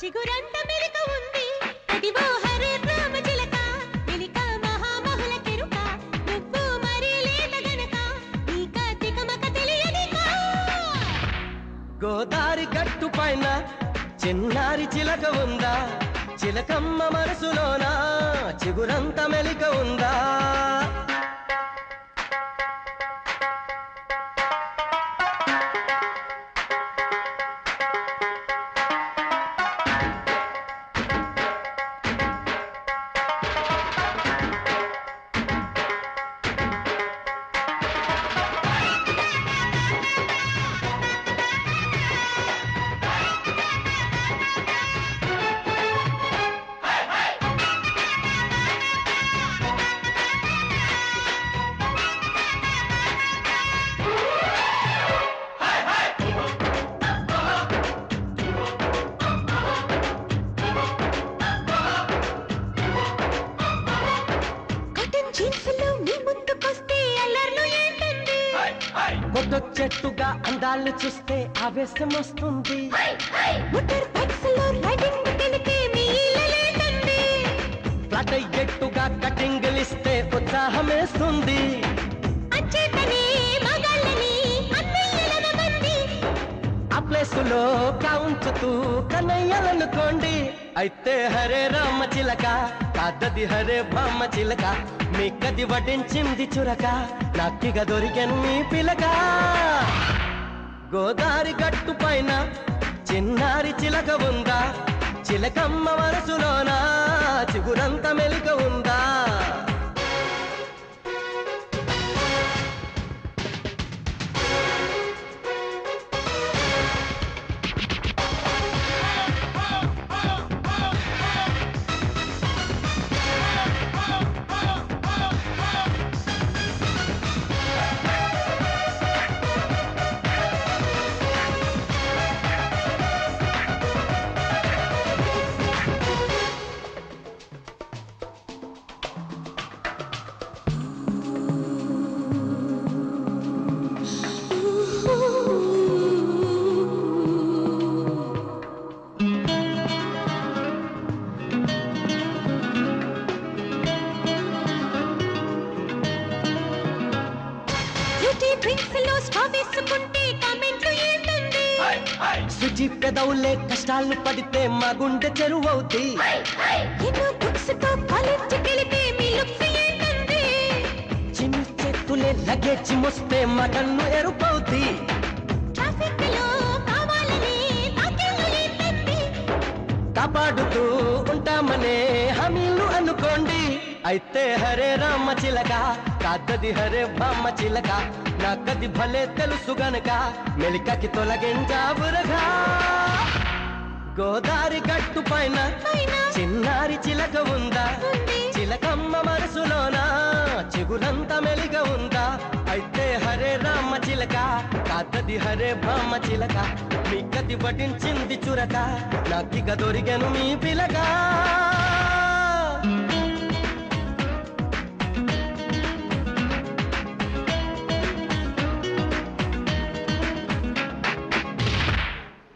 చిగురంత మెలిక ఉంది అదివో హరే రామ చిలక మెలిక మహామహుల కెరుక నువ్వు మరి లేత గనక నీక తికమక తెలియనిక గోదారి గట్టు పైన చిన్నారి చిలక ఉందా చిలకమ్మ మనసులోన చిగురంత మెలిక ఉందా చెట్టుగా అందాలు చూస్తే ఆవేశం వస్తుంది ఫ్లాట్ అయ్యేట్టుగా కటింగ్లు ఇస్తే ఉత్సాహం వేస్తుంది ఆ ప్లేసులో కాంచుతూ కన్నయ్యాలనుకోండి అయితే హరే రామ చిలక కాదది హరే బామ్మ చిలక మీకది వడ్డించింది చురక నాకిగ దొరికెను మీ పిలక గోదారి గట్టు పైన చిన్నారి చిలక ఉందా చిలకమ్మ మనసులోన చిగురంత మెలిక ఉందా సుజి పెదవులే కష్టాలు పడితే మా గుండె చెరువవుతి చిన్ని చేతులే లగేజ్ మోస్తే మా కన్ను ఎరుపవుతి కాపాడుతూ ఉంటామనే హామీలు అనుకోండి అయితే హరే రామ చిలక కాదది హరే బామ్మ చిలక నాకది భలే తెలుసు గనక మెలికకి తొలగించావురగా గోదారి గట్టు పైన చిన్నారి చిలక ఉందా చిలకమ్మ మనసులోన చిగురంత మెలిక ఉందా అయితే హరే రామ చిలక కాదది హరే బామ్మ చిలక మీకది వడ్డించింది చురక నాకిగ దొరికెను మీ పిలక